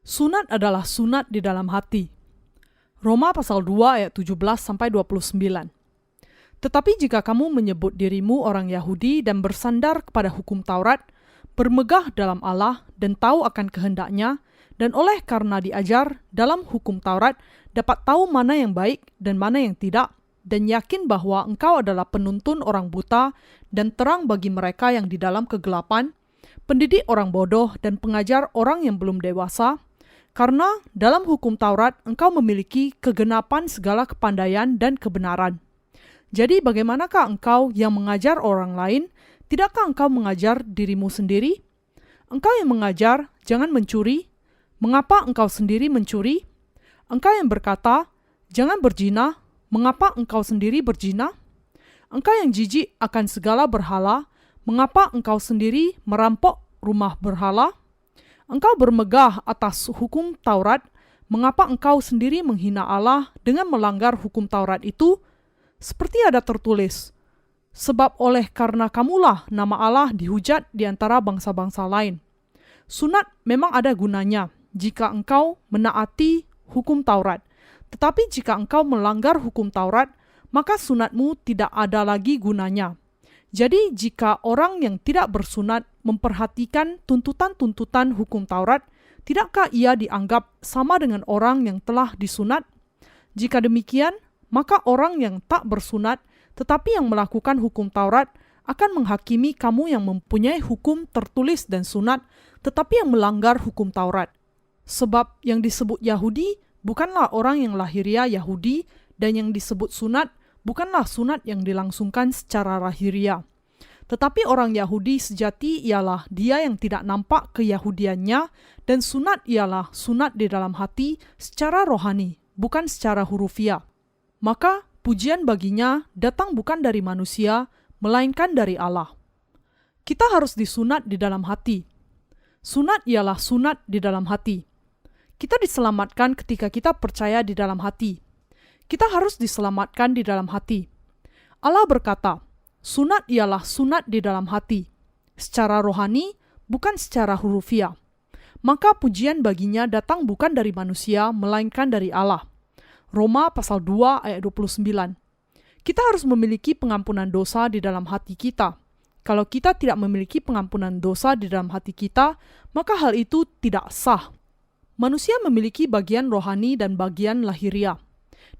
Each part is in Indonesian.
Sunat adalah sunat di dalam hati. Roma pasal 2 ayat 17-29. Tetapi jika kamu menyebut dirimu orang Yahudi dan bersandar kepada hukum Taurat, bermegah dalam Allah dan tahu akan kehendaknya, dan oleh karena diajar dalam hukum Taurat dapat tahu mana yang baik dan mana yang tidak, dan yakin bahwa engkau adalah penuntun orang buta dan terang bagi mereka yang di dalam kegelapan, pendidik orang bodoh dan pengajar orang yang belum dewasa, karena dalam hukum Taurat engkau memiliki kegenapan segala kepandaian dan kebenaran. Jadi bagaimanakah engkau yang mengajar orang lain? Tidakkah engkau mengajar dirimu sendiri? Engkau yang mengajar, jangan mencuri. Mengapa engkau sendiri mencuri? Engkau yang berkata, jangan berzina. Mengapa engkau sendiri berzina? Engkau yang jijik akan segala berhala. Mengapa engkau sendiri merampok rumah berhala? Engkau bermegah atas hukum Taurat. Mengapa engkau sendiri menghina Allah dengan melanggar hukum Taurat itu? Seperti ada tertulis, sebab oleh karena kamulah nama Allah dihujat di antara bangsa-bangsa lain. Sunat memang ada gunanya jika engkau menaati hukum Taurat. Tetapi jika engkau melanggar hukum Taurat, maka sunatmu tidak ada lagi gunanya. Jadi jika orang yang tidak bersunat memperhatikan tuntutan-tuntutan hukum Taurat, tidakkah ia dianggap sama dengan orang yang telah disunat? Jika demikian, maka orang yang tak bersunat tetapi yang melakukan hukum Taurat akan menghakimi kamu yang mempunyai hukum tertulis dan sunat tetapi yang melanggar hukum Taurat. Sebab yang disebut Yahudi bukanlah orang yang lahiriah Yahudi, dan yang disebut sunat bukanlah sunat yang dilangsungkan secara lahiriah. Tetapi orang Yahudi sejati ialah dia yang tidak nampak keyahudiannya, dan sunat ialah sunat di dalam hati secara rohani, bukan secara hurufiah. Maka pujian baginya datang bukan dari manusia, melainkan dari Allah. Kita harus disunat di dalam hati. Sunat ialah sunat di dalam hati. Kita diselamatkan ketika kita percaya di dalam hati. Kita harus diselamatkan di dalam hati. Allah berkata, sunat ialah sunat di dalam hati, secara rohani, bukan secara hurufiah. Maka pujian baginya datang bukan dari manusia, melainkan dari Allah. Roma pasal 2 ayat 29. Kita harus memiliki pengampunan dosa di dalam hati kita. Kalau kita tidak memiliki pengampunan dosa di dalam hati kita, maka hal itu tidak sah. Manusia memiliki bagian rohani dan bagian lahiriah.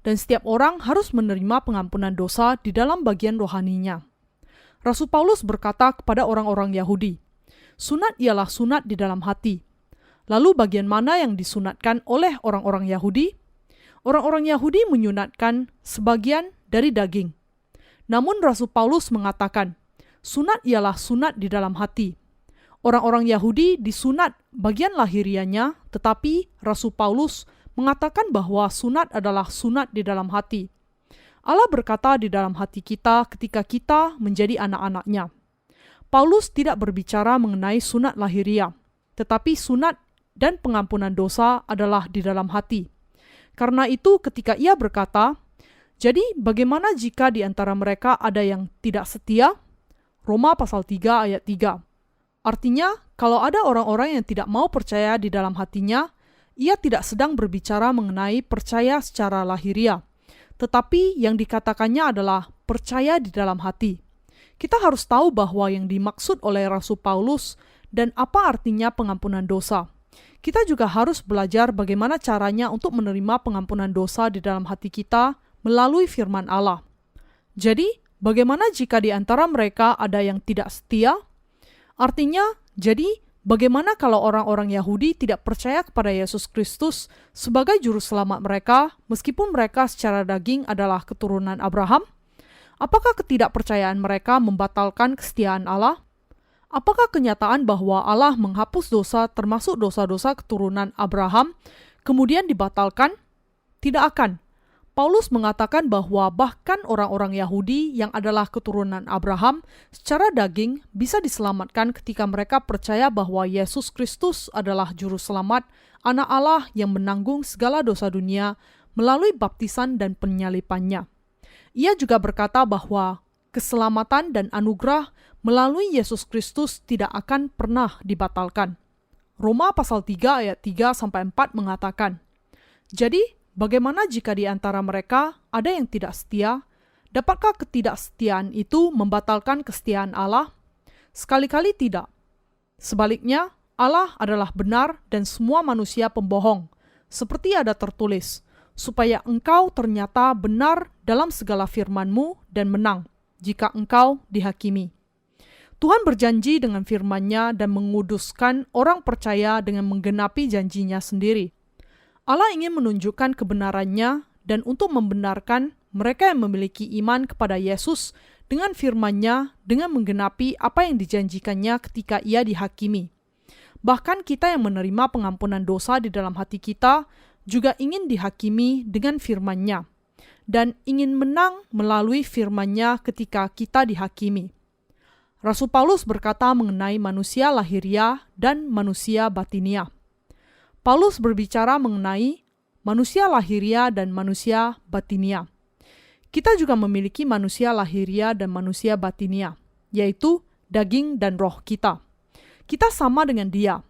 Dan setiap orang harus menerima pengampunan dosa di dalam bagian rohaninya. Rasul Paulus berkata kepada orang-orang Yahudi, sunat ialah sunat di dalam hati. Lalu bagian mana yang disunatkan oleh orang-orang Yahudi? Orang-orang Yahudi menyunatkan sebagian dari daging. Namun Rasul Paulus mengatakan, sunat ialah sunat di dalam hati. Orang-orang Yahudi disunat bagian lahirianya, tetapi Rasul Paulus mengatakan bahwa sunat adalah sunat di dalam hati. Allah berkata di dalam hati kita ketika kita menjadi anak-anaknya. Paulus tidak berbicara mengenai sunat lahiriah, tetapi sunat dan pengampunan dosa adalah di dalam hati. Karena itu ketika ia berkata, jadi bagaimana jika di antara mereka ada yang tidak setia? Roma pasal 3 ayat 3. Artinya, kalau ada orang-orang yang tidak mau percaya di dalam hatinya, ia tidak sedang berbicara mengenai percaya secara lahiriah. Tetapi yang dikatakannya adalah percaya di dalam hati. Kita harus tahu bahwa yang dimaksud oleh Rasul Paulus dan apa artinya pengampunan dosa. Kita juga harus belajar bagaimana caranya untuk menerima pengampunan dosa di dalam hati kita melalui firman Allah. Jadi, bagaimana jika di antara mereka ada yang tidak setia? Artinya, jadi bagaimana kalau orang-orang Yahudi tidak percaya kepada Yesus Kristus sebagai juru selamat mereka, meskipun mereka secara daging adalah keturunan Abraham? Apakah ketidakpercayaan mereka membatalkan kesetiaan Allah? Apakah kenyataan bahwa Allah menghapus dosa termasuk dosa-dosa keturunan Abraham kemudian dibatalkan? Tidak akan. Paulus mengatakan bahwa bahkan orang-orang Yahudi yang adalah keturunan Abraham secara daging bisa diselamatkan ketika mereka percaya bahwa Yesus Kristus adalah juru selamat, anak Allah yang menanggung segala dosa dunia melalui baptisan dan penyalipannya. Ia juga berkata bahwa keselamatan dan anugerah melalui Yesus Kristus tidak akan pernah dibatalkan. Roma pasal 3 ayat 3-4 mengatakan, "Jadi, bagaimana jika di antara mereka ada yang tidak setia? Dapatkah ketidaksetiaan itu membatalkan kesetiaan Allah? Sekali-kali tidak. Sebaliknya, Allah adalah benar dan semua manusia pembohong, seperti ada tertulis, supaya engkau ternyata benar dalam segala firman-Mu dan menang, jika engkau dihakimi." Tuhan berjanji dengan firman-Nya dan menguduskan orang percaya dengan menggenapi janjinya sendiri. Allah ingin menunjukkan kebenaran-Nya dan untuk membenarkan mereka yang memiliki iman kepada Yesus dengan firman-Nya dengan menggenapi apa yang dijanjikannya ketika Ia dihakimi. Bahkan kita yang menerima pengampunan dosa di dalam hati kita juga ingin dihakimi dengan firman-Nya dan ingin menang melalui firman-Nya ketika kita dihakimi. Rasul Paulus berkata mengenai manusia lahiriah dan manusia batinia. Paulus berbicara mengenai manusia lahiriah dan manusia batinia. Kita juga memiliki manusia lahiriah dan manusia batinia, yaitu daging dan roh kita. Kita sama dengan dia.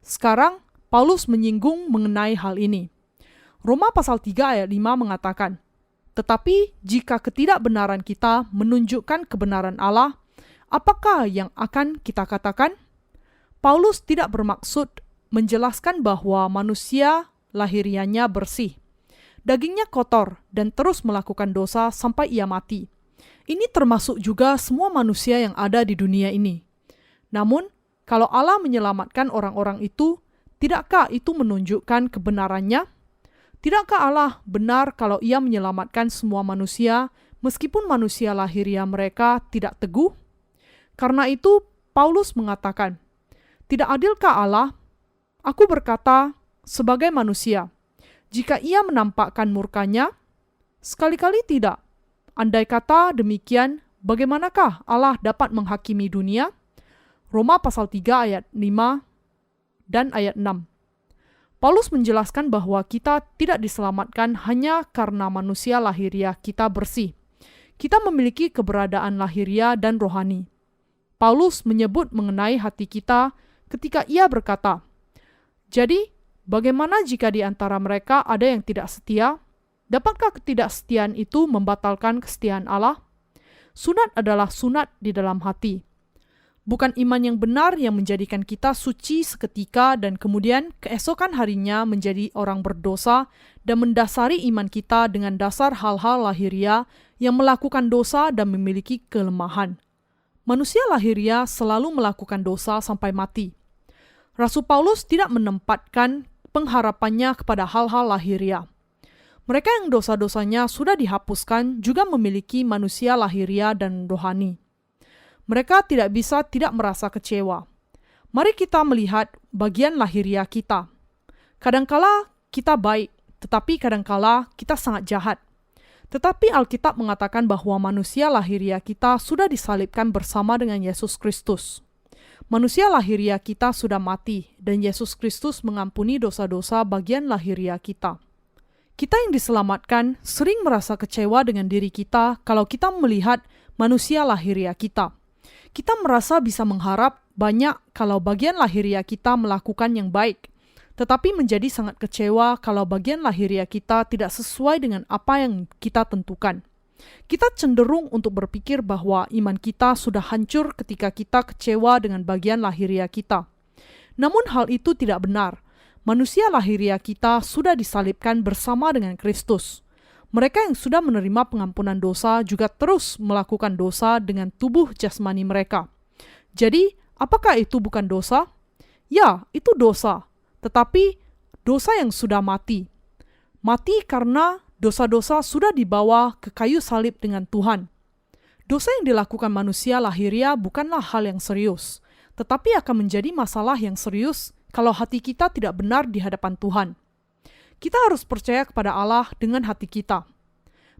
Sekarang, Paulus menyinggung mengenai hal ini. Roma pasal 3 ayat 5 mengatakan, "Tetapi jika ketidakbenaran kita menunjukkan kebenaran Allah, apakah yang akan kita katakan?" Paulus tidak bermaksud menjelaskan bahwa manusia lahiriahnya bersih, dagingnya kotor, dan terus melakukan dosa sampai ia mati. Ini termasuk juga semua manusia yang ada di dunia ini. Namun, kalau Allah menyelamatkan orang-orang itu, tidakkah itu menunjukkan kebenarannya? Tidakkah Allah benar kalau Ia menyelamatkan semua manusia, meskipun manusia lahiriah mereka tidak teguh? Karena itu, Paulus mengatakan, "Tidak adilkah Allah? Aku berkata sebagai manusia, jika Ia menampakkan murka-Nya? Sekali-kali tidak. Andai kata demikian, bagaimanakah Allah dapat menghakimi dunia?" Roma pasal 3 ayat 5 dan ayat 6. Paulus menjelaskan bahwa kita tidak diselamatkan hanya karena manusia lahiriah kita bersih. Kita memiliki keberadaan lahiriah dan rohani. Paulus menyebut mengenai hati kita ketika ia berkata, "Jadi, bagaimana jika di antara mereka ada yang tidak setia? Dapatkah ketidaksetiaan itu membatalkan kesetiaan Allah?" Sunat adalah sunat di dalam hati. Bukan iman yang benar yang menjadikan kita suci seketika dan kemudian keesokan harinya menjadi orang berdosa dan mendasari iman kita dengan dasar hal-hal lahiriah yang melakukan dosa dan memiliki kelemahan. Manusia lahiriah selalu melakukan dosa sampai mati. Rasul Paulus tidak menempatkan pengharapannya kepada hal-hal lahiriah. Mereka yang dosa-dosanya sudah dihapuskan juga memiliki manusia lahiriah dan rohani. Mereka tidak bisa tidak merasa kecewa. Mari kita melihat bagian lahiriah kita. Kadangkala kita baik, tetapi kadangkala kita sangat jahat. Tetapi Alkitab mengatakan bahwa manusia lahiriah kita sudah disalibkan bersama dengan Yesus Kristus. Manusia lahiriah kita sudah mati, dan Yesus Kristus mengampuni dosa-dosa bagian lahiriah kita. Kita yang diselamatkan sering merasa kecewa dengan diri kita kalau kita melihat manusia lahiriah kita. Kita merasa bisa mengharap banyak kalau bagian lahiriah kita melakukan yang baik, tetapi menjadi sangat kecewa kalau bagian lahiriah kita tidak sesuai dengan apa yang kita tentukan. Kita cenderung untuk berpikir bahwa iman kita sudah hancur ketika kita kecewa dengan bagian lahiriah kita. Namun hal itu tidak benar. Manusia lahiriah kita sudah disalibkan bersama dengan Kristus. Mereka yang sudah menerima pengampunan dosa juga terus melakukan dosa dengan tubuh jasmani mereka. Jadi, apakah itu bukan dosa? Ya, itu dosa. Tetapi dosa yang sudah mati. Mati karena dosa-dosa sudah dibawa ke kayu salib dengan Tuhan. Dosa yang dilakukan manusia lahiriah bukanlah hal yang serius, tetapi akan menjadi masalah yang serius kalau hati kita tidak benar di hadapan Tuhan. Kita harus percaya kepada Allah dengan hati kita.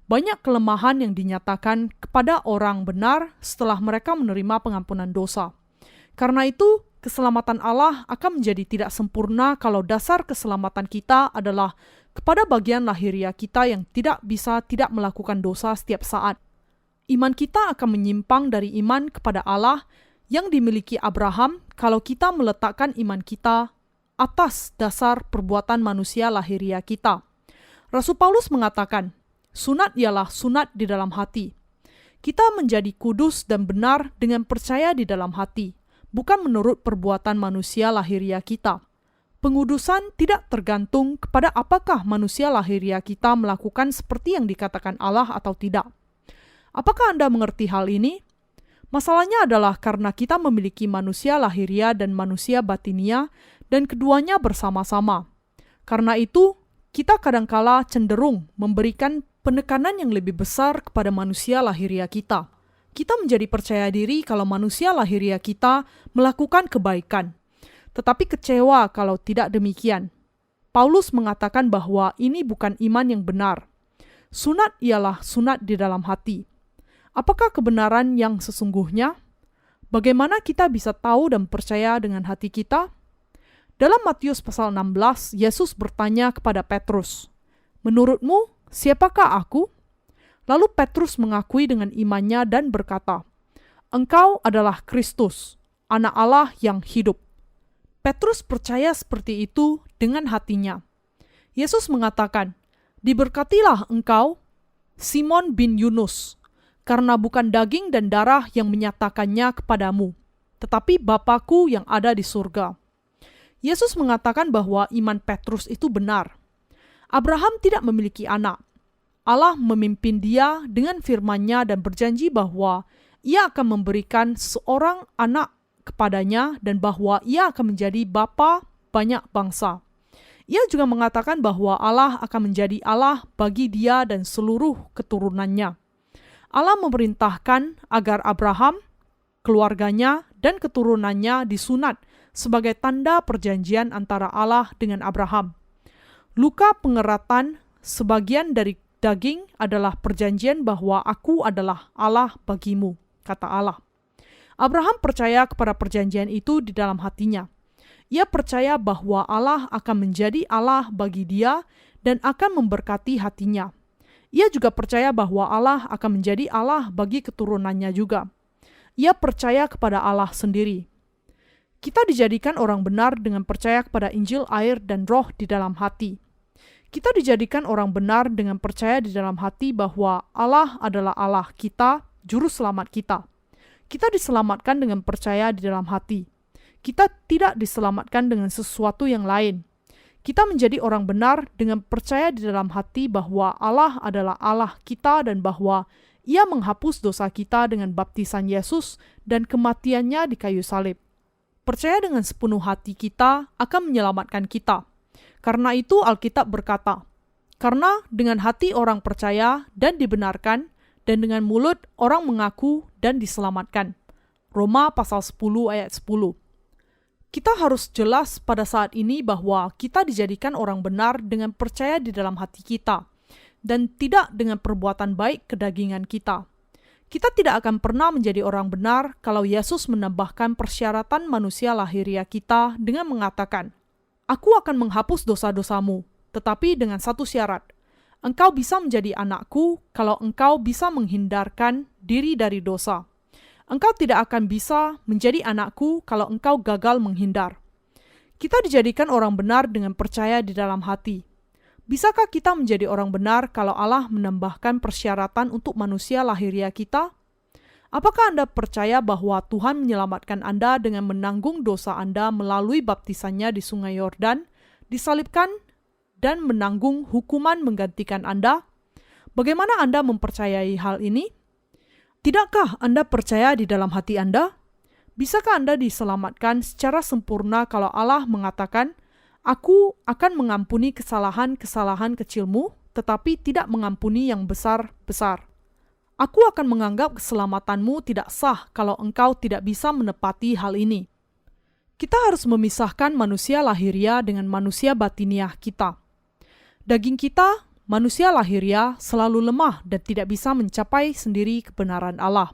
Banyak kelemahan yang dinyatakan kepada orang benar setelah mereka menerima pengampunan dosa. Karena itu, keselamatan Allah akan menjadi tidak sempurna kalau dasar keselamatan kita adalah kepada bagian lahiriah kita yang tidak bisa tidak melakukan dosa setiap saat. Iman kita akan menyimpang dari iman kepada Allah yang dimiliki Abraham kalau kita meletakkan iman kita atas dasar perbuatan manusia lahiriah kita. Rasul Paulus mengatakan, sunat ialah sunat di dalam hati. Kita menjadi kudus dan benar dengan percaya di dalam hati, bukan menurut perbuatan manusia lahiriah kita. Pengudusan tidak tergantung kepada apakah manusia lahiriah kita melakukan seperti yang dikatakan Allah atau tidak. Apakah Anda mengerti hal ini? Masalahnya adalah karena kita memiliki manusia lahiriah dan manusia batinia, dan keduanya bersama-sama. Karena itu, kita kadangkala cenderung memberikan penekanan yang lebih besar kepada manusia lahiriah kita. Kita menjadi percaya diri kalau manusia lahiriah kita melakukan kebaikan, tetapi kecewa kalau tidak demikian. Paulus mengatakan bahwa ini bukan iman yang benar. Sunat ialah sunat di dalam hati. Apakah kebenaran yang sesungguhnya? Bagaimana kita bisa tahu dan percaya dengan hati kita? Dalam Matius pasal 16, Yesus bertanya kepada Petrus, "Menurutmu, siapakah aku?" Lalu Petrus mengakui dengan imannya dan berkata, "Engkau adalah Kristus, Anak Allah yang hidup." Petrus percaya seperti itu dengan hatinya. Yesus mengatakan, "Diberkatilah engkau, Simon bin Yunus, karena bukan daging dan darah yang menyatakannya kepadamu, tetapi Bapa-Ku yang ada di surga." Yesus mengatakan bahwa iman Petrus itu benar. Abraham tidak memiliki anak. Allah memimpin dia dengan firman-Nya dan berjanji bahwa Ia akan memberikan seorang anak kepadanya dan bahwa ia akan menjadi bapa banyak bangsa. Ia juga mengatakan bahwa Allah akan menjadi Allah bagi dia dan seluruh keturunannya. Allah memerintahkan agar Abraham, keluarganya, dan keturunannya disunat sebagai tanda perjanjian antara Allah dengan Abraham. Luka pengeratan sebagian dari daging adalah perjanjian bahwa aku adalah Allah bagimu, kata Allah. Abraham percaya kepada perjanjian itu di dalam hatinya. Ia percaya bahwa Allah akan menjadi Allah bagi dia dan akan memberkati hatinya. Ia juga percaya bahwa Allah akan menjadi Allah bagi keturunannya juga. Ia percaya kepada Allah sendiri. Kita dijadikan orang benar dengan percaya kepada Injil, air, dan Roh di dalam hati. Kita dijadikan orang benar dengan percaya di dalam hati bahwa Allah adalah Allah kita, Juru Selamat kita. Kita diselamatkan dengan percaya di dalam hati. Kita tidak diselamatkan dengan sesuatu yang lain. Kita menjadi orang benar dengan percaya di dalam hati bahwa Allah adalah Allah kita dan bahwa Ia menghapus dosa kita dengan baptisan Yesus dan kematiannya di kayu salib. Percaya dengan sepenuh hati kita akan menyelamatkan kita. Karena itu Alkitab berkata, "Karena dengan hati orang percaya dan dibenarkan, dan dengan mulut orang mengaku dan diselamatkan." Roma pasal 10 ayat 10. Kita harus jelas pada saat ini bahwa kita dijadikan orang benar dengan percaya di dalam hati kita, dan tidak dengan perbuatan baik kedagingan kita. Kita tidak akan pernah menjadi orang benar kalau Yesus menambahkan persyaratan manusia lahiriah kita dengan mengatakan, "Aku akan menghapus dosa-dosamu, tetapi dengan satu syarat. Engkau bisa menjadi anakku kalau engkau bisa menghindarkan diri dari dosa. Engkau tidak akan bisa menjadi anakku kalau engkau gagal menghindar." Kita dijadikan orang benar dengan percaya di dalam hati. Bisakah kita menjadi orang benar kalau Allah menambahkan persyaratan untuk manusia lahiriah kita? Apakah Anda percaya bahwa Tuhan menyelamatkan Anda dengan menanggung dosa Anda melalui baptisannya di Sungai Yordan, disalibkan, dan menanggung hukuman menggantikan Anda? Bagaimana Anda mempercayai hal ini? Tidakkah Anda percaya di dalam hati Anda? Bisakah Anda diselamatkan secara sempurna kalau Allah mengatakan, "Aku akan mengampuni kesalahan-kesalahan kecilmu, tetapi tidak mengampuni yang besar-besar. Aku akan menganggap keselamatanmu tidak sah kalau engkau tidak bisa menepati hal ini." Kita harus memisahkan manusia lahiriah dengan manusia batiniah kita. Daging kita, manusia lahiriah, selalu lemah dan tidak bisa mencapai sendiri kebenaran Allah.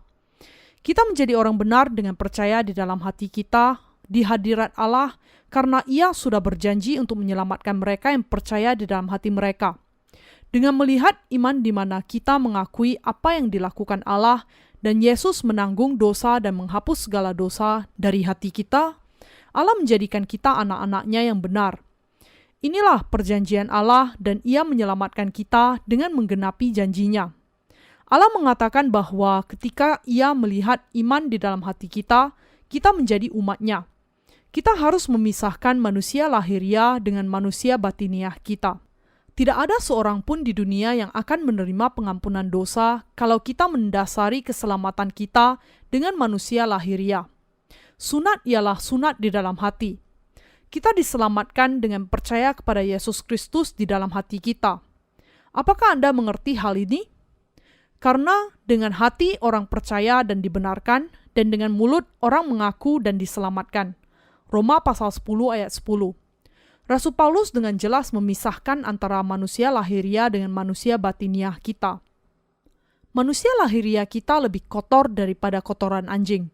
Kita menjadi orang benar dengan percaya di dalam hati kita, di hadirat Allah, karena Ia sudah berjanji untuk menyelamatkan mereka yang percaya di dalam hati mereka. Dengan melihat iman di mana kita mengakui apa yang dilakukan Allah dan Yesus menanggung dosa dan menghapus segala dosa dari hati kita, Allah menjadikan kita anak-anaknya yang benar. Inilah perjanjian Allah dan Ia menyelamatkan kita dengan menggenapi janjinya. Allah mengatakan bahwa ketika Ia melihat iman di dalam hati kita, kita menjadi umat-Nya. Kita harus memisahkan manusia lahiriah dengan manusia batiniah kita. Tidak ada seorang pun di dunia yang akan menerima pengampunan dosa kalau kita mendasari keselamatan kita dengan manusia lahiriah. Sunat ialah sunat di dalam hati. Kita diselamatkan dengan percaya kepada Yesus Kristus di dalam hati kita. Apakah Anda mengerti hal ini? Karena dengan hati orang percaya dan dibenarkan, dan dengan mulut orang mengaku dan diselamatkan. Roma pasal 10 ayat 10. Rasul Paulus dengan jelas memisahkan antara manusia lahiriah dengan manusia batiniah kita. Manusia lahiriah kita lebih kotor daripada kotoran anjing.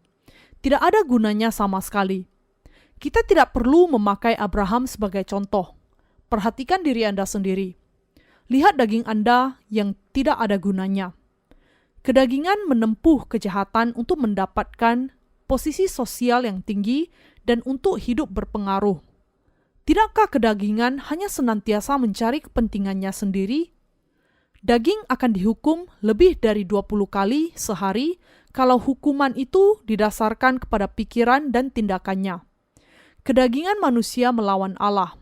Tidak ada gunanya sama sekali. Kita tidak perlu memakai Abraham sebagai contoh. Perhatikan diri Anda sendiri. Lihat daging Anda yang tidak ada gunanya. Kedagingan menempuh kejahatan untuk mendapatkan posisi sosial yang tinggi dan untuk hidup berpengaruh. Tidakkah kedagingan hanya senantiasa mencari kepentingannya sendiri? Daging akan dihukum lebih dari 20 kali sehari kalau hukuman itu didasarkan kepada pikiran dan tindakannya. Kedagingan manusia melawan Allah.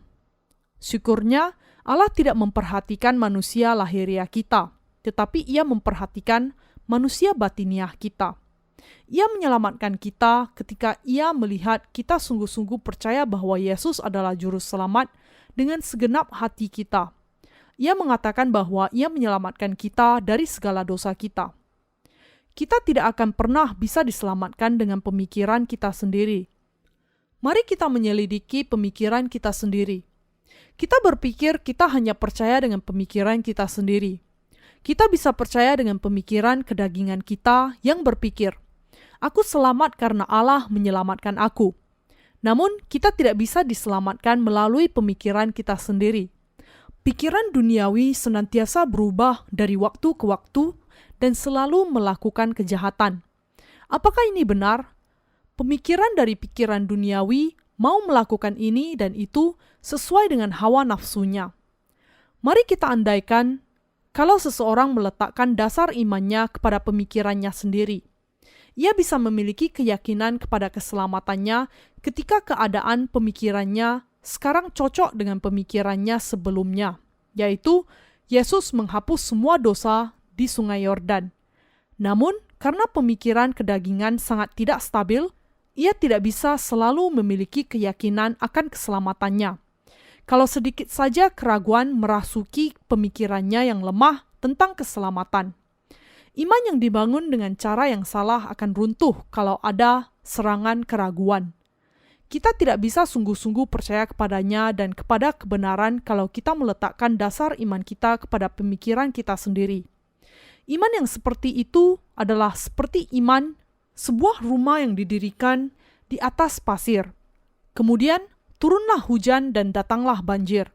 Syukurnya, Allah tidak memperhatikan manusia lahiriah kita, tetapi Ia memperhatikan manusia batiniah kita. Ia menyelamatkan kita ketika Ia melihat kita sungguh-sungguh percaya bahwa Yesus adalah juru selamat dengan segenap hati kita. Ia mengatakan bahwa Ia menyelamatkan kita dari segala dosa kita. Kita tidak akan pernah bisa diselamatkan dengan pemikiran kita sendiri. Mari kita menyelidiki pemikiran kita sendiri. Kita berpikir kita hanya percaya dengan pemikiran kita sendiri. Kita bisa percaya dengan pemikiran kedagingan kita yang berpikir, aku selamat karena Allah menyelamatkan aku. Namun, kita tidak bisa diselamatkan melalui pemikiran kita sendiri. Pikiran duniawi senantiasa berubah dari waktu ke waktu dan selalu melakukan kejahatan. Apakah ini benar? Pemikiran dari pikiran duniawi mau melakukan ini dan itu sesuai dengan hawa nafsunya. Mari kita andaikan kalau seseorang meletakkan dasar imannya kepada pemikirannya sendiri. Ia bisa memiliki keyakinan kepada keselamatannya ketika keadaan pemikirannya sekarang cocok dengan pemikirannya sebelumnya, yaitu Yesus menghapus semua dosa di Sungai Yordan. Namun, karena pemikiran kedagingan sangat tidak stabil, ia tidak bisa selalu memiliki keyakinan akan keselamatannya. Kalau sedikit saja keraguan merasuki pemikirannya yang lemah tentang keselamatan. Iman yang dibangun dengan cara yang salah akan runtuh kalau ada serangan keraguan. Kita tidak bisa sungguh-sungguh percaya kepadanya dan kepada kebenaran kalau kita meletakkan dasar iman kita kepada pemikiran kita sendiri. Iman yang seperti itu adalah seperti iman sebuah rumah yang didirikan di atas pasir. Kemudian turunlah hujan dan datanglah banjir.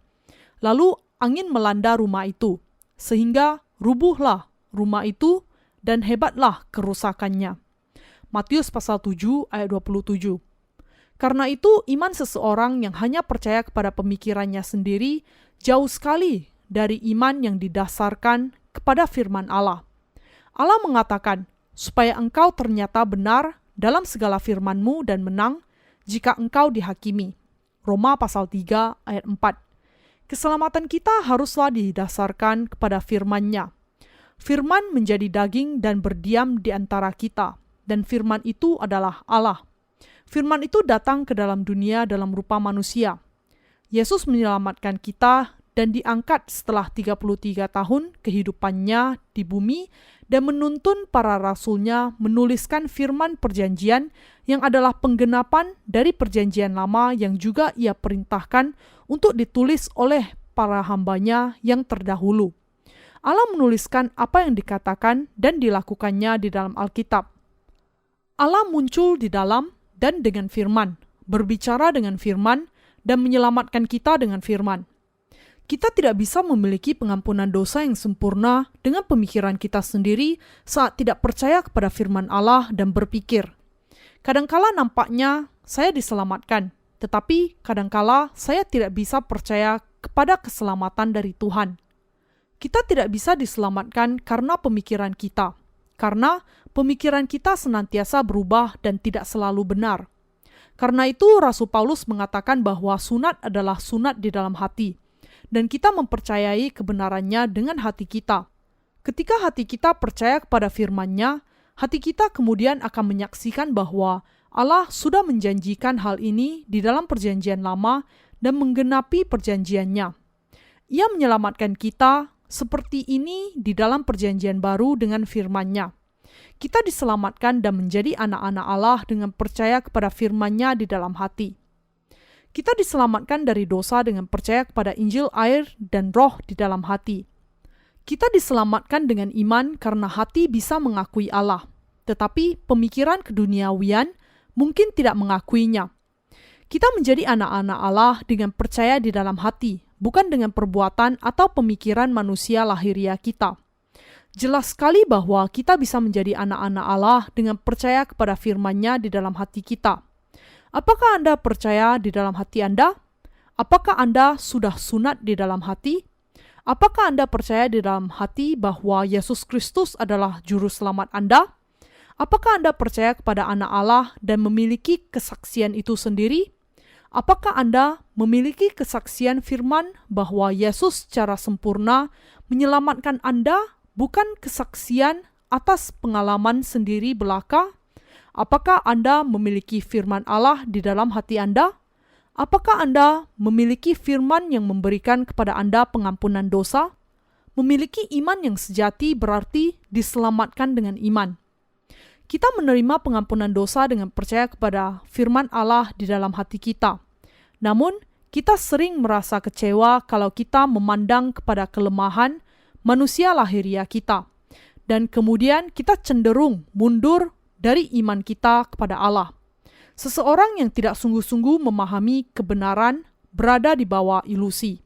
Lalu angin melanda rumah itu, sehingga rubuhlah rumah itu dan hebatlah kerusakannya. Matius pasal 7 ayat 27. Karena itu iman seseorang yang hanya percaya kepada pemikirannya sendiri jauh sekali dari iman yang didasarkan kepada firman Allah. Allah mengatakan, supaya engkau ternyata benar dalam segala firman-Mu dan menang jika engkau dihakimi. Roma pasal 3 ayat 4. Keselamatan kita haruslah didasarkan kepada firman-Nya. Firman menjadi daging dan berdiam di antara kita, dan firman itu adalah Allah. Firman itu datang ke dalam dunia dalam rupa manusia. Yesus menyelamatkan kita dan diangkat setelah 33 tahun kehidupannya di bumi dan menuntun para rasulnya menuliskan firman perjanjian yang adalah penggenapan dari perjanjian lama yang juga ia perintahkan untuk ditulis oleh para hambanya yang terdahulu. Allah menuliskan apa yang dikatakan dan dilakukannya di dalam Alkitab. Allah muncul di dalam dan dengan firman, berbicara dengan firman, dan menyelamatkan kita dengan firman. Kita tidak bisa memiliki pengampunan dosa yang sempurna dengan pemikiran kita sendiri saat tidak percaya kepada firman Allah dan berpikir, kadangkala nampaknya saya diselamatkan, Tetapi kadangkala saya tidak bisa percaya kepada keselamatan dari Tuhan. Kita tidak bisa diselamatkan karena pemikiran kita, karena pemikiran kita senantiasa berubah dan tidak selalu benar. Karena itu Rasul Paulus mengatakan bahwa sunat adalah sunat di dalam hati, dan kita mempercayai kebenarannya dengan hati kita. Ketika hati kita percaya kepada firman-Nya, hati kita kemudian akan menyaksikan bahwa Allah sudah menjanjikan hal ini di dalam perjanjian lama dan menggenapi perjanjiannya. Ia menyelamatkan kita seperti ini di dalam perjanjian baru dengan firman-Nya. Kita diselamatkan dan menjadi anak-anak Allah dengan percaya kepada firman-Nya di dalam hati. Kita diselamatkan dari dosa dengan percaya kepada Injil, air, dan roh di dalam hati. Kita diselamatkan dengan iman karena hati bisa mengakui Allah, tetapi pemikiran keduniawian mungkin tidak mengakuinya. Kita menjadi anak-anak Allah dengan percaya di dalam hati, bukan dengan perbuatan atau pemikiran manusia lahiriah kita. Jelas sekali bahwa kita bisa menjadi anak-anak Allah dengan percaya kepada firman-Nya di dalam hati kita. Apakah Anda percaya di dalam hati Anda? Apakah Anda sudah sunat di dalam hati? Apakah Anda percaya di dalam hati bahwa Yesus Kristus adalah juru selamat Anda? Apakah Anda percaya kepada anak Allah dan memiliki kesaksian itu sendiri? Apakah Anda memiliki kesaksian firman bahwa Yesus secara sempurna menyelamatkan Anda, bukan kesaksian atas pengalaman sendiri belaka? Apakah Anda memiliki firman Allah di dalam hati Anda? Apakah Anda memiliki firman yang memberikan kepada Anda pengampunan dosa? Memiliki iman yang sejati berarti diselamatkan dengan iman. Kita menerima pengampunan dosa dengan percaya kepada firman Allah di dalam hati kita. Namun, kita sering merasa kecewa kalau kita memandang kepada kelemahan manusia lahiriah kita. Dan kemudian kita cenderung mundur dari iman kita kepada Allah. Seseorang yang tidak sungguh-sungguh memahami kebenaran berada di bawah ilusi.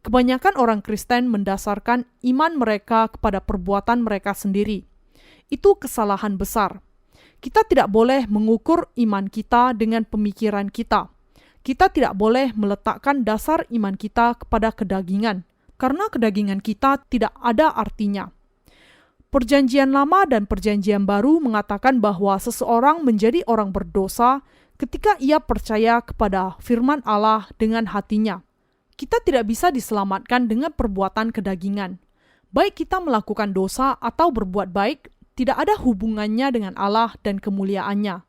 Kebanyakan orang Kristen mendasarkan iman mereka kepada perbuatan mereka sendiri. Itu kesalahan besar. Kita tidak boleh mengukur iman kita dengan pemikiran kita. Kita tidak boleh meletakkan dasar iman kita kepada kedagingan, karena kedagingan kita tidak ada artinya. Perjanjian Lama dan Perjanjian Baru mengatakan bahwa seseorang menjadi orang berdosa ketika ia percaya kepada firman Allah dengan hatinya. Kita tidak bisa diselamatkan dengan perbuatan kedagingan. Baik kita melakukan dosa atau berbuat baik, tidak ada hubungannya dengan Allah dan kemuliaannya.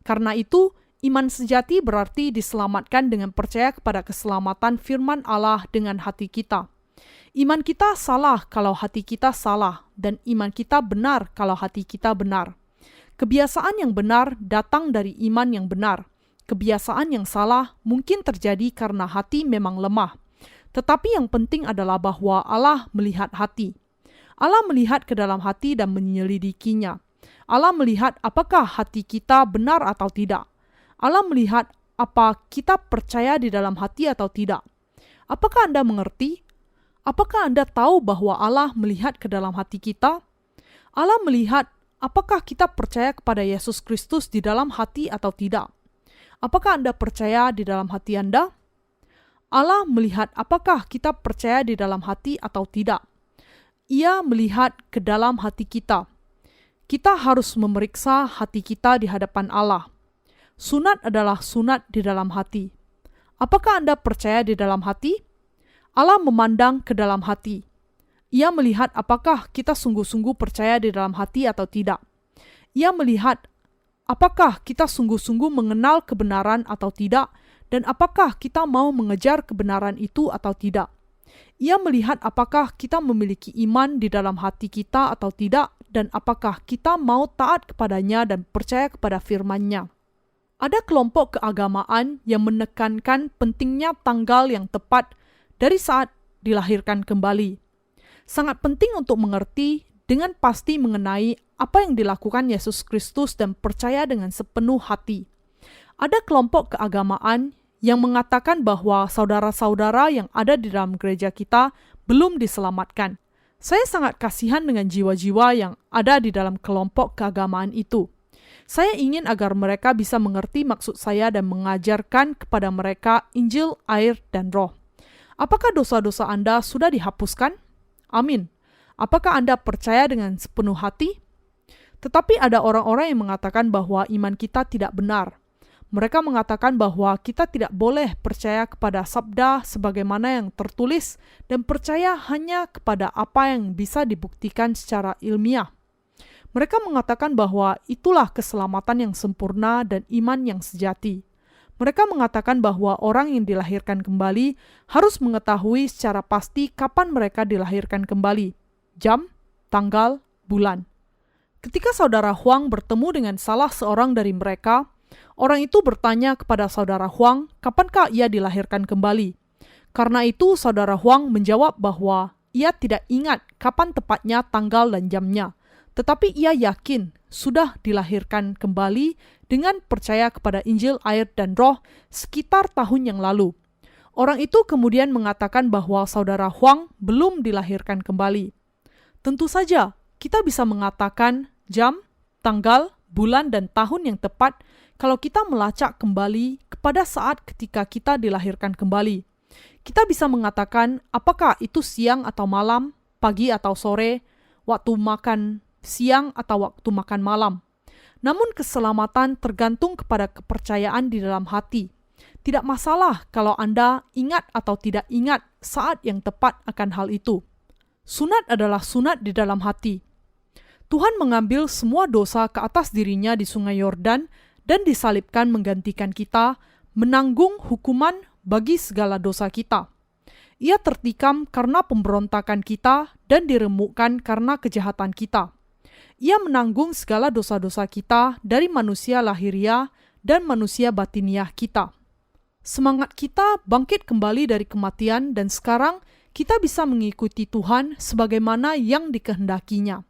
Karena itu, iman sejati berarti diselamatkan dengan percaya kepada keselamatan firman Allah dengan hati kita. Iman kita salah kalau hati kita salah, dan iman kita benar kalau hati kita benar. Kebiasaan yang benar datang dari iman yang benar. Kebiasaan yang salah mungkin terjadi karena hati memang lemah. Tetapi yang penting adalah bahwa Allah melihat hati. Allah melihat ke dalam hati dan menyelidikinya. Allah melihat apakah hati kita benar atau tidak. Allah melihat apa kita percaya di dalam hati atau tidak. Apakah Anda mengerti? Apakah Anda tahu bahwa Allah melihat ke dalam hati kita? Allah melihat apakah kita percaya kepada Yesus Kristus di dalam hati atau tidak. Apakah Anda percaya di dalam hati Anda? Allah melihat apakah kita percaya di dalam hati atau tidak. Ia melihat ke dalam hati kita. Kita harus memeriksa hati kita di hadapan Allah. Sunat adalah sunat di dalam hati. Apakah Anda percaya di dalam hati? Allah memandang ke dalam hati. Ia melihat apakah kita sungguh-sungguh percaya di dalam hati atau tidak. Ia melihat apakah kita sungguh-sungguh mengenal kebenaran atau tidak, dan apakah kita mau mengejar kebenaran itu atau tidak. Ia melihat apakah kita memiliki iman di dalam hati kita atau tidak, dan apakah kita mau taat kepadanya dan percaya kepada firman-Nya. Ada kelompok keagamaan yang menekankan pentingnya tanggal yang tepat dari saat dilahirkan kembali. Sangat penting untuk mengerti dengan pasti mengenai apa yang dilakukan Yesus Kristus dan percaya dengan sepenuh hati. Ada kelompok keagamaan yang mengatakan bahwa saudara-saudara yang ada di dalam gereja kita belum diselamatkan. Saya sangat kasihan dengan jiwa-jiwa yang ada di dalam kelompok keagamaan itu. Saya ingin agar mereka bisa mengerti maksud saya dan mengajarkan kepada mereka Injil, air, dan Roh. Apakah dosa-dosa Anda sudah dihapuskan? Amin. Apakah Anda percaya dengan sepenuh hati? Tetapi ada orang-orang yang mengatakan bahwa iman kita tidak benar. Mereka mengatakan bahwa kita tidak boleh percaya kepada sabda sebagaimana yang tertulis dan percaya hanya kepada apa yang bisa dibuktikan secara ilmiah. Mereka mengatakan bahwa itulah keselamatan yang sempurna dan iman yang sejati. Mereka mengatakan bahwa orang yang dilahirkan kembali harus mengetahui secara pasti kapan mereka dilahirkan kembali, jam, tanggal, bulan. Ketika saudara Huang bertemu dengan salah seorang dari mereka, orang itu bertanya kepada saudara Huang, kapankah ia dilahirkan kembali? Karena itu saudara Huang menjawab bahwa ia tidak ingat kapan tepatnya tanggal dan jamnya, tetapi ia yakin sudah dilahirkan kembali dengan percaya kepada Injil, air, dan Roh sekitar tahun yang lalu. Orang itu kemudian mengatakan bahwa saudara Huang belum dilahirkan kembali. Tentu saja, kita bisa mengatakan jam, tanggal, bulan, dan tahun yang tepat kalau kita melacak kembali kepada saat ketika kita dilahirkan kembali. Kita bisa mengatakan apakah itu siang atau malam, pagi atau sore, waktu makan siang atau waktu makan malam. Namun keselamatan tergantung kepada kepercayaan di dalam hati. Tidak masalah kalau Anda ingat atau tidak ingat saat yang tepat akan hal itu. Sunat adalah sunat di dalam hati. Tuhan mengambil semua dosa ke atas dirinya di Sungai Yordan dan disalibkan menggantikan kita, menanggung hukuman bagi segala dosa kita. Ia tertikam karena pemberontakan kita dan diremukkan karena kejahatan kita. Ia menanggung segala dosa-dosa kita dari manusia lahiriah dan manusia batiniah kita. Semangat kita bangkit kembali dari kematian dan sekarang kita bisa mengikuti Tuhan sebagaimana yang dikehendakinya.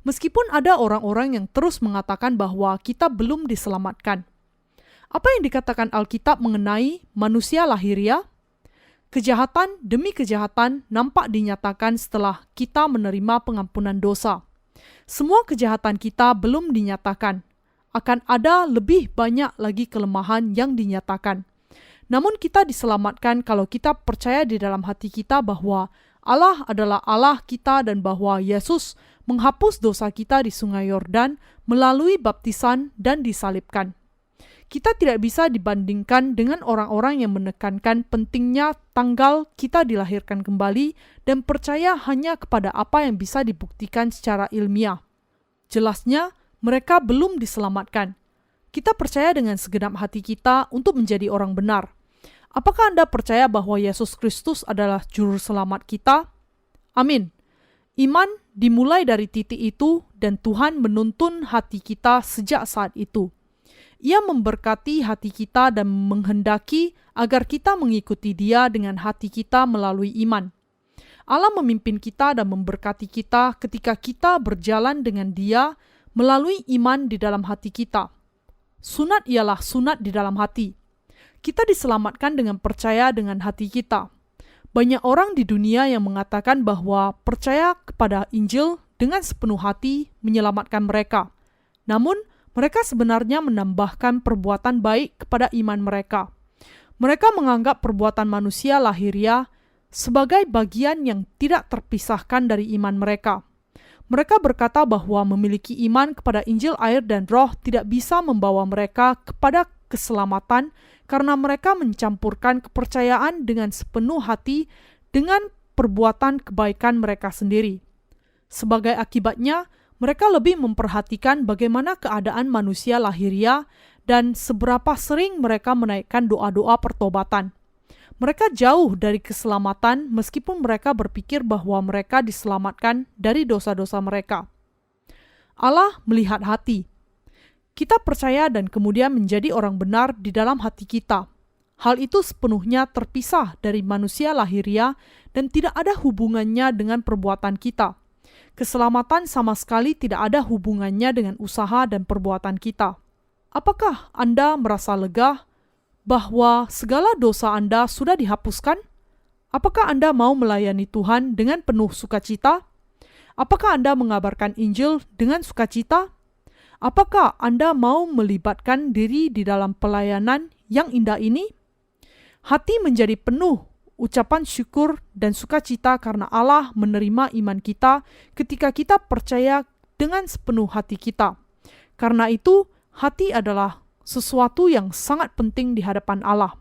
Meskipun ada orang-orang yang terus mengatakan bahwa kita belum diselamatkan. Apa yang dikatakan Alkitab mengenai manusia lahiriah? Kejahatan demi kejahatan nampak dinyatakan setelah kita menerima pengampunan dosa. Semua kejahatan kita belum dinyatakan. Akan ada lebih banyak lagi kelemahan yang dinyatakan. Namun kita diselamatkan kalau kita percaya di dalam hati kita bahwa Allah adalah Allah kita dan bahwa Yesus menghapus dosa kita di Sungai Yordan melalui baptisan dan disalibkan. Kita tidak bisa dibandingkan dengan orang-orang yang menekankan pentingnya tanggal kita dilahirkan kembali dan percaya hanya kepada apa yang bisa dibuktikan secara ilmiah. Jelasnya, mereka belum diselamatkan. Kita percaya dengan segenap hati kita untuk menjadi orang benar. Apakah Anda percaya bahwa Yesus Kristus adalah juru selamat kita? Amin. Iman dimulai dari titik itu dan Tuhan menuntun hati kita sejak saat itu. Ia memberkati hati kita dan menghendaki agar kita mengikuti Dia dengan hati kita melalui iman. Allah memimpin kita dan memberkati kita ketika kita berjalan dengan Dia melalui iman di dalam hati kita. Sunat ialah sunat di dalam hati. Kita diselamatkan dengan percaya dengan hati kita. Banyak orang di dunia yang mengatakan bahwa percaya kepada Injil dengan sepenuh hati menyelamatkan mereka. Namun, mereka sebenarnya menambahkan perbuatan baik kepada iman mereka. Mereka menganggap perbuatan manusia lahiriah sebagai bagian yang tidak terpisahkan dari iman mereka. Mereka berkata bahwa memiliki iman kepada Injil, air, dan Roh tidak bisa membawa mereka kepada keselamatan karena mereka mencampurkan kepercayaan dengan sepenuh hati dengan perbuatan kebaikan mereka sendiri. Sebagai akibatnya, mereka lebih memperhatikan bagaimana keadaan manusia lahiriah dan seberapa sering mereka menaikkan doa-doa pertobatan. Mereka jauh dari keselamatan meskipun mereka berpikir bahwa mereka diselamatkan dari dosa-dosa mereka. Allah melihat hati. Kita percaya dan kemudian menjadi orang benar di dalam hati kita. Hal itu sepenuhnya terpisah dari manusia lahiriah dan tidak ada hubungannya dengan perbuatan kita. Keselamatan sama sekali tidak ada hubungannya dengan usaha dan perbuatan kita. Apakah Anda merasa lega bahwa segala dosa Anda sudah dihapuskan? Apakah Anda mau melayani Tuhan dengan penuh sukacita? Apakah Anda mengabarkan Injil dengan sukacita? Apakah Anda mau melibatkan diri di dalam pelayanan yang indah ini? Hati menjadi penuh ucapan syukur dan sukacita karena Allah menerima iman kita ketika kita percaya dengan sepenuh hati kita. Karena itu, hati adalah sesuatu yang sangat penting di hadapan Allah.